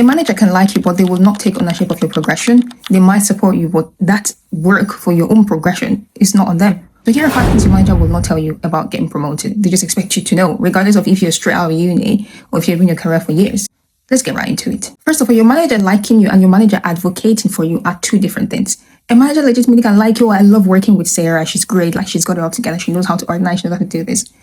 A manager can like you, but they will not take ownership of your progression. They might support you, but that work for your own progression is not on them. So here are 5 things your manager will not tell you about getting promoted. They just expect you to know, regardless of if you're straight out of uni or if you've been in your career for years. Let's get right into it. First of all, your manager liking you and your manager advocating for you are 2 different things. A manager legitimately can like you, I love working with Sarah, she's great, like she's got it all together, she knows how to organize, she knows how to do this.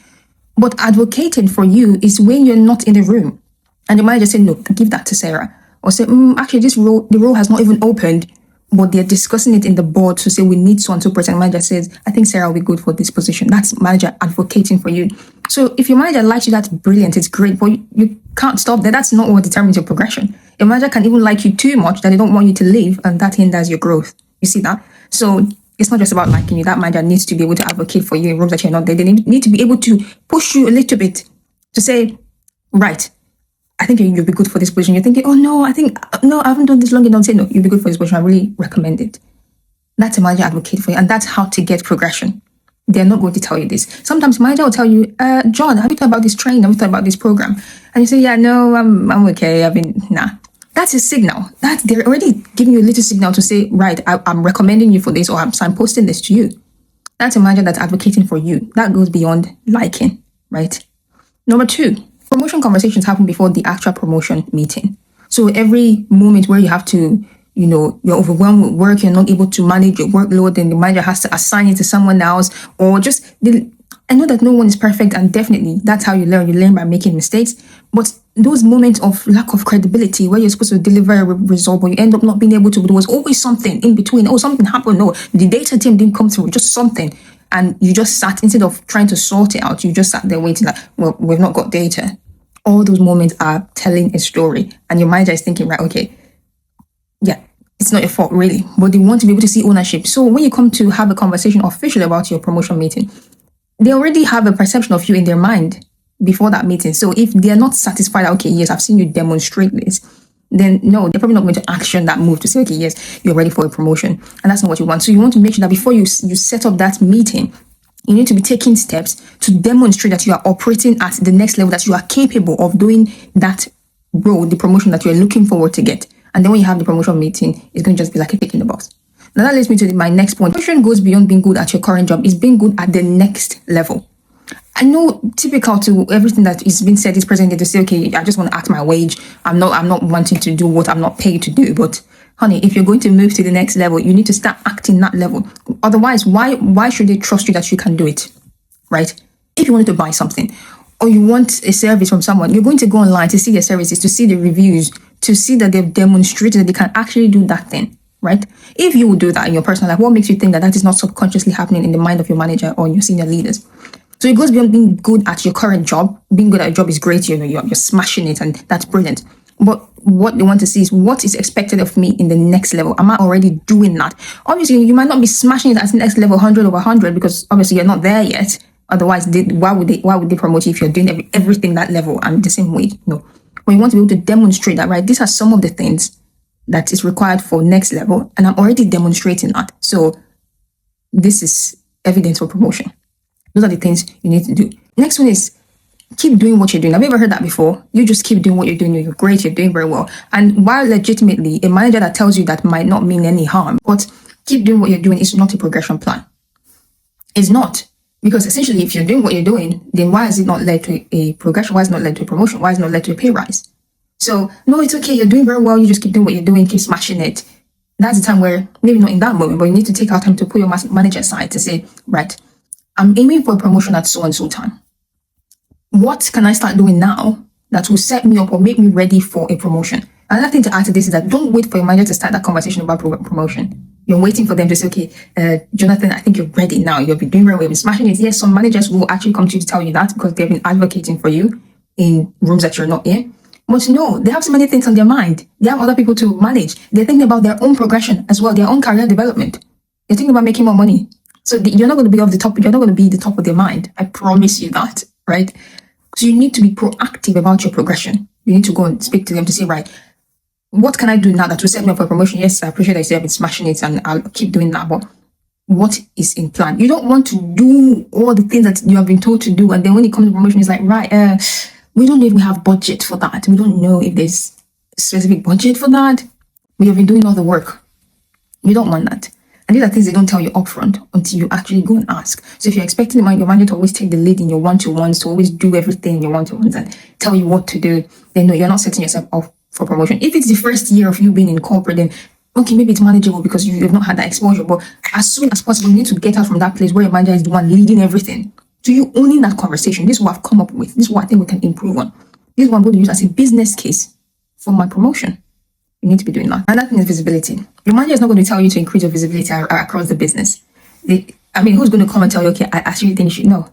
But advocating for you is when you're not in the room and the manager said, no, give that to Sarah. Or say, actually the role has not even opened, but they're discussing it in the board to say we need so and so person. Manager says, I think Sarah will be good for this position. That's manager advocating for you. So if your manager likes you, that's brilliant, it's great, but you can't stop there. That's not what determines your progression. Your manager can even like you too much that they don't want you to leave, and that hinders your growth. You see that? So it's not just about liking you. That manager needs to be able to advocate for you in rooms that you're not there. They need to be able to push you a little bit to say, right, I think you'll be good for this position. You're thinking, oh no, I haven't done this long enough. Say, no, you'll be good for this position. I really recommend it. That's a manager advocate for you. And that's how to get progression. They're not going to tell you this. Sometimes manager will tell you, John, have you thought about this training? Have you thought about this program? And you say, yeah, no, I'm okay. Nah. That's a signal. They're already giving you a little signal to say, right, I'm recommending you for this, or I'm signposting this to you. That's a manager that's advocating for you. That goes beyond liking, right? Number 2, promotion conversations happen before the actual promotion meeting. So every moment where you have to, you're overwhelmed with work, you're not able to manage your workload, then the manager has to assign it to someone else, or I know that no one is perfect, and definitely that's how you learn. You learn by making mistakes. But those moments of lack of credibility where you're supposed to deliver a result, but you end up not being able to, there was always something in between. Oh, something happened. No, the data team didn't come through, just something. And you just sat, instead of trying to sort it out, you just sat there waiting like, well, we've not got data. All those moments are telling a story. And your manager is thinking, right, okay, yeah, it's not your fault really, but they want to be able to see ownership. So when you come to have a conversation officially about your promotion meeting, they already have a perception of you in their mind before that meeting. So if they're not satisfied, okay, yes, I've seen you demonstrate this, then no, they're probably not going to action that move to say, okay, yes, you're ready for a promotion. And that's not what you want. So you want to make sure that before you set up that meeting, you need to be taking steps to demonstrate that you are operating at the next level, that you are capable of doing that role, the promotion that you're looking forward to get. And then when you have the promotion meeting, it's going to just be like a tick in the box. Now that leads me to my next point. Promotion goes beyond being good at your current job. It's being good at the next level. I know typical to everything that is being said is presented to say, okay, I just want to act my wage. I'm not wanting to do what I'm not paid to do. But honey, if you're going to move to the next level, you need to start acting that level. Otherwise, why should they trust you that you can do it, right? If you wanted to buy something or you want a service from someone, you're going to go online to see their services, to see the reviews, to see that they've demonstrated that they can actually do that thing, right? If you would do that in your personal life, what makes you think that is not subconsciously happening in the mind of your manager or your senior leaders? So it goes beyond being good at your current job. Being good at your job is great, you're smashing it, and that's brilliant. But what they want to see is what is expected of me in the next level. Am I already doing that? Obviously, you might not be smashing it at the next level 100 over 100 because obviously you're not there yet. Otherwise, why would they promote you if you're doing everything that level and the same way? No. But you want to be able to demonstrate that, right? These are some of the things that is required for next level, and I'm already demonstrating that. So this is evidence for promotion. Those are the things you need to do. Next one is keep doing what you're doing. Have you ever heard that before? You just keep doing what you're doing. You're great. You're doing very well. And while legitimately a manager that tells you that might not mean any harm, but keep doing what you're doing is not a progression plan. It's not. Because essentially, if you're doing what you're doing, then why has it not led to a progression? Why has it not led to a promotion? Why has it not led to a pay rise? So, no, it's okay. You're doing very well. You just keep doing what you're doing. Keep smashing it. That's the time where, maybe not in that moment, but you need to take out time to put your manager aside to say, right, I'm aiming for a promotion at so and so time. What can I start doing now that will set me up or make me ready for a promotion? Another thing to add to this is that don't wait for your manager to start that conversation about promotion. You're waiting for them to say, okay, Jonathan, I think you're ready now. You'll be doing very well. You'll be smashing it. Yes, some managers will actually come to you to tell you that because they've been advocating for you in rooms that you're not in. But no, they have so many things on their mind. They have other people to manage. They're thinking about their own progression as well, their own career development. They're thinking about making more money. So you're not going to be off the top. You're not going to be the top of their mind. I promise you that, right? So you need to be proactive about your progression. You need to go and speak to them to say, right, what can I do now that will set me up for promotion? Yes, I appreciate that you say I've been smashing it and I'll keep doing that. But what is in plan? You don't want to do all the things that you have been told to do. And then when it comes to promotion, it's like, right, we don't know if we have budget for that. We don't know if there's specific budget for that, but you've been doing all the work. You don't want that. And these are things they don't tell you upfront until you actually go and ask. So if you're expecting your manager to always take the lead in your one-to-ones, to always do everything in your one-to-ones and tell you what to do, then no, you're not setting yourself up for promotion. If it's the first year of you being in corporate, then okay, maybe it's manageable because you've not had that exposure. But as soon as possible, you need to get out from that place where your manager is the one leading everything. So you owning that conversation. This is what I've come up with. This is what I think we can improve on. This is what I'm going to use as a business case for my promotion. You need to be doing that. Another thing is visibility. Your manager is not going to tell you to increase your visibility across the business. Who's going to come and tell you, okay, I actually think you should know?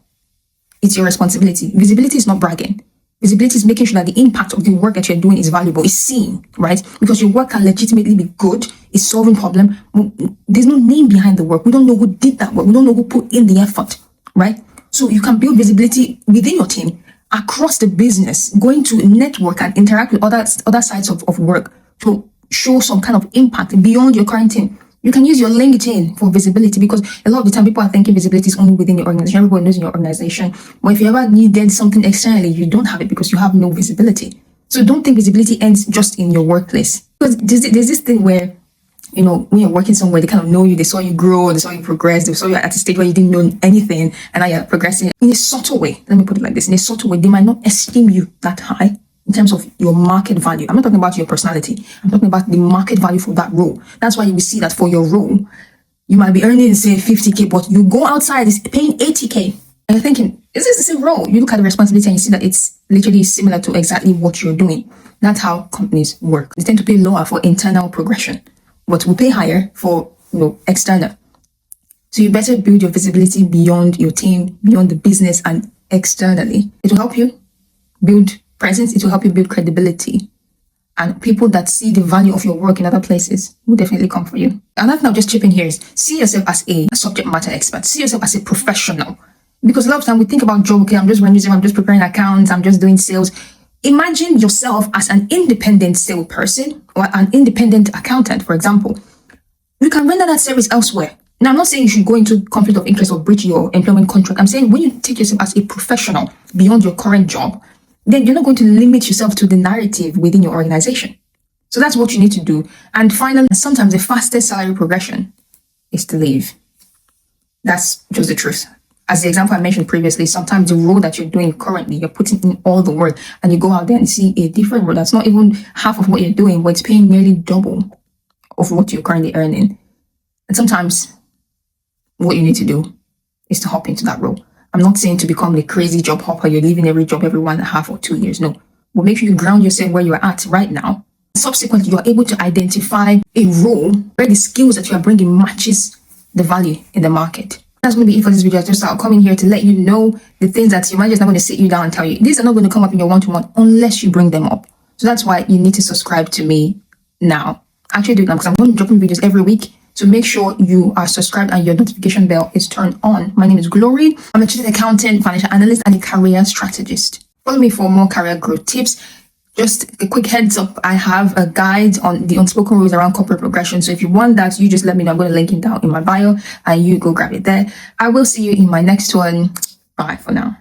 It's your responsibility. Visibility is not bragging. Visibility is making sure that the impact of the work that you're doing is valuable, is seen, right? Because your work can legitimately be good, is solving problem. There's no name behind the work. We don't know who did that work. We don't know who put in the effort, right? So you can build visibility within your team, across the business, going to network and interact with other sides of work to show some kind of impact beyond your current team. You can use your LinkedIn for visibility, because a lot of the time people are thinking visibility is only within your organization. Everybody knows in your organization. But if you ever needed something externally, you don't have it because you have no visibility. So don't think visibility ends just in your workplace. Because there's this thing where, when you're working somewhere, they kind of know you, they saw you grow, they saw you progress, they saw you at a stage where you didn't know anything, and now you're progressing in a subtle way. Let me put it like this. In a subtle way, they might not esteem you that high in terms of your market value. I'm not talking about your personality. I'm talking about the market value for that role. That's why you will see that for your role, you might be earning, say, 50K, but you go outside, it's paying 80K. And you're thinking, is this the same role? You look at the responsibility and you see that it's literally similar to exactly what you're doing. That's how companies work. They tend to pay lower for internal progression, but will pay higher for external. So you better build your visibility beyond your team, beyond the business, and externally. It will help you build presence, it will help you build credibility. And people that see the value of your work in other places will definitely come for you. Another thing I'll just chip in here is see yourself as a subject matter expert. See yourself as a professional. Because a lot of time we think about job, okay, I'm just running, I'm just preparing accounts, I'm just doing sales. Imagine yourself as an independent salesperson or an independent accountant, for example. You can render that service elsewhere. Now, I'm not saying you should go into conflict of interest or breach your employment contract. I'm saying when you take yourself as a professional beyond your current job, then you're not going to limit yourself to the narrative within your organization. So that's what you need to do. And finally, sometimes the fastest salary progression is to leave. That's just the truth. As the example I mentioned previously, sometimes the role that you're doing currently, you're putting in all the work and you go out there and see a different role that's not even half of what you're doing, but it's paying nearly double of what you're currently earning. And sometimes what you need to do is to hop into that role. I'm not saying to become a crazy job hopper, you're leaving every job every 1.5 or 2 years. No. But make sure you ground yourself where you're at right now. Subsequently, you are able to identify a role where the skills that you are bringing matches the value in the market. That's going to be it for this video. I'll come in here to let you know the things that your manager is not going to sit you down and tell you. These are not going to come up in your one-to-one unless you bring them up. So that's why you need to subscribe to me now. Actually do it now because I'm going to be dropping videos every week. So make sure you are subscribed and your notification bell is turned on. My name is Glory. I'm a chartered accountant, financial analyst, and a career strategist. Follow me for more career growth tips. Just a quick heads up, I have a guide on the unspoken rules around corporate progression. So if you want that, you just let me know. I'm going to link it down in my bio and you go grab it there. I will see you in my next one. Bye for now.